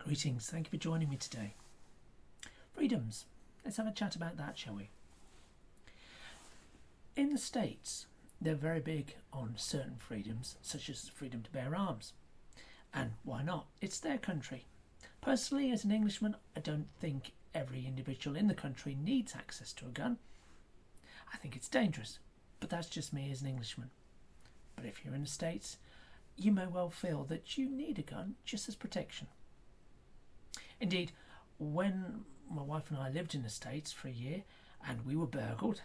Greetings, thank you for joining me today. Freedoms. Let's have a chat about that, shall we? In the States, they're very big on certain freedoms, such as the freedom to bear arms. And why not? It's their country. Personally, as an Englishman, I don't think every individual in the country needs access to a gun. I think it's dangerous, but that's just me as an Englishman. But if you're in the States, you may well feel that you need a gun just as protection. Indeed, when my wife and I lived in the States for a year and we were burgled,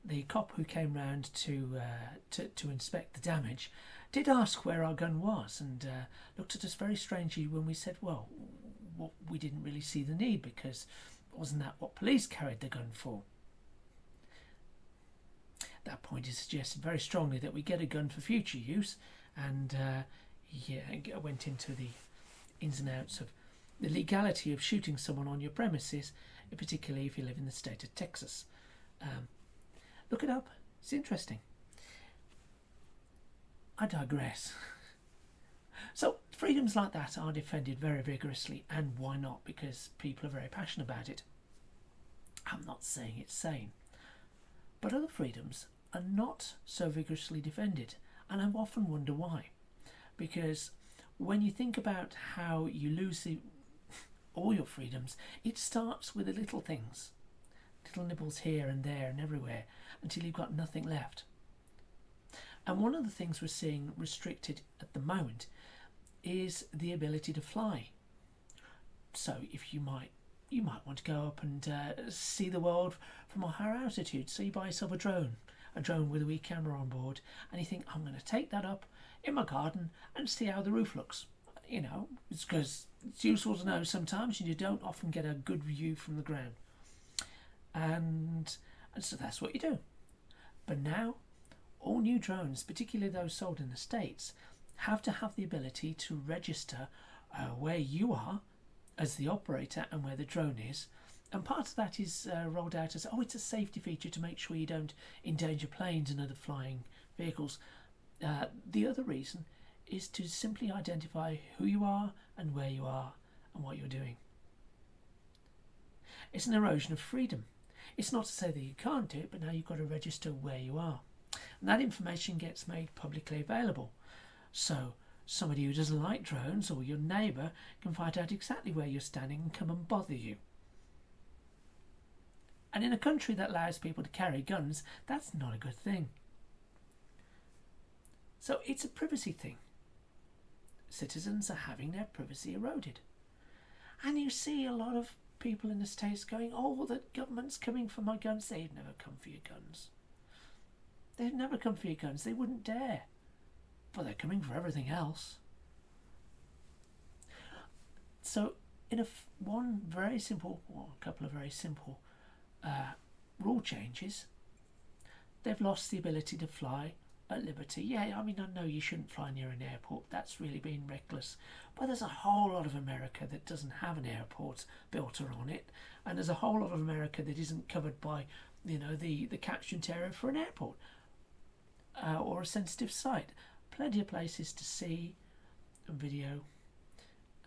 the cop who came round to inspect the damage did ask where our gun was and looked at us very strangely when we said, well, we didn't really see the need because wasn't that what police carried the gun for? At that point he suggested very strongly that we get a gun for future use, and I went into the ins and outs of the legality of shooting someone on your premises, particularly if you live in the state of Texas. Look it up, it's interesting. I digress. So freedoms like that are defended very vigorously, and why not? Because people are very passionate about it. I'm not saying it's sane, but other freedoms are not so vigorously defended, and I've often wondered why. Because when you think about how you lose all your freedoms, it starts with the little things, little nibbles here and there and everywhere, until you've got nothing left. And one of the things we're seeing restricted at the moment is the ability to fly. So if you might want to go up and see the world from a higher altitude. So you buy yourself a drone with a wee camera on board, and you think, I'm going to take that up in my garden and see how the roof looks. You know, it's because it's useful to know sometimes, and you don't often get a good view from the ground. And so that's what you do. But now, all new drones, particularly those sold in the States, have to have the ability to register where you are as the operator and where the drone is. And part of that is rolled out as, it's a safety feature to make sure you don't endanger planes and other flying vehicles. The other reason is to simply identify who you are and where you are and what you're doing. It's an erosion of freedom. It's not to say that you can't do it, but now you've got to register where you are. And that information gets made publicly available. So somebody who doesn't like drones, or your neighbour, can find out exactly where you're standing and come and bother you. And in a country that allows people to carry guns, that's not a good thing. So it's a privacy thing. Citizens are having their privacy eroded. And you see a lot of people in the States going, the government's coming for my guns. They've never come for your guns. They've never come for your guns. They wouldn't dare. But they're coming for everything else. So in a couple of very simple rule changes, they've lost the ability to fly at liberty. Yeah, I know you shouldn't fly near an airport. That's really being reckless. But there's a whole lot of America that doesn't have an airport built around it, and there's a whole lot of America that isn't covered by, the catchment area for an airport or a sensitive site. Plenty of places to see and video,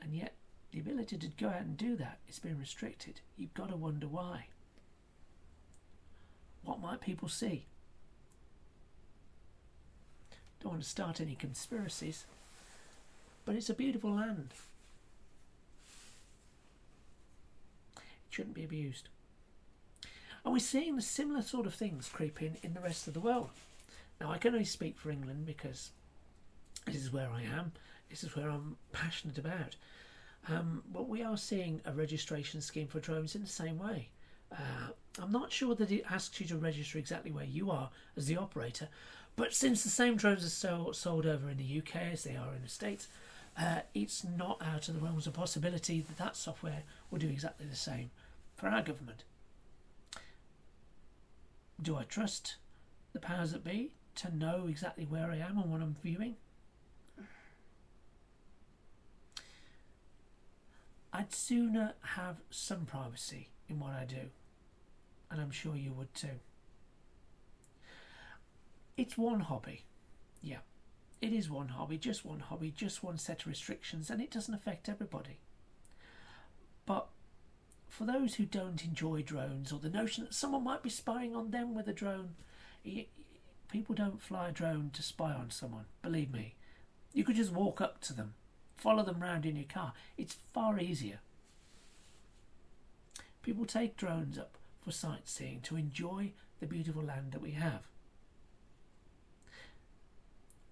and yet the ability to go out and do that is being restricted. You've got to wonder why. What might people see? Don't want to start any conspiracies, but it's a beautiful land. It shouldn't be abused. And we're seeing the similar sort of things creep in the rest of the world. Now, I can only speak for England because this is where I am. This is where I'm passionate about. But we are seeing a registration scheme for drones in the same way. I'm not sure that it asks you to register exactly where you are as the operator, but since the same drones are sold over in the UK as they are in the States, it's not out of the realms of possibility that software will do exactly the same for our government. Do I trust the powers that be to know exactly where I am and what I'm viewing? I'd sooner have some privacy in what I do, and I'm sure you would too. It's one hobby. Yeah, it is one hobby, just one set of restrictions, and it doesn't affect everybody. for those who don't enjoy drones, or the notion that someone might be spying on them with a drone, people don't fly a drone to spy on someone. Believe me, you could just walk up to them, follow them round in your car. It's far easier. People take drones up for sightseeing, to enjoy the beautiful land that we have.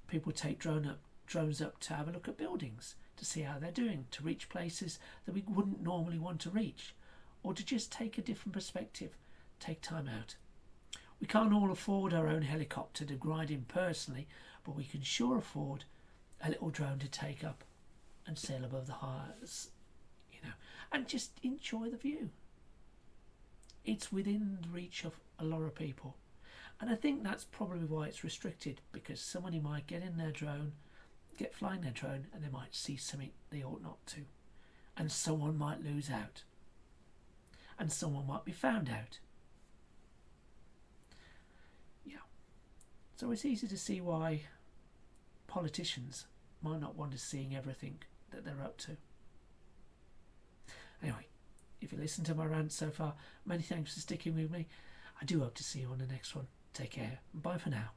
People take drones up to have a look at buildings, to see how they're doing, to reach places that we wouldn't normally want to reach, or to just take a different perspective, take time out. We can't all afford our own helicopter to glide in personally, but we can sure afford a little drone to take up and sail above the highs, and just enjoy the view. It's within the reach of a lot of people. And I think that's probably why it's restricted, because somebody might get in their drone, get flying their drone, and they might see something they ought not to. And someone might lose out. And someone might be found out. Yeah. So it's easy to see why politicians might not want us seeing everything that they're up to. Anyway, if you listen to my rant so far, many thanks for sticking with me. I do hope to see you on the next one. Take care. Bye for now.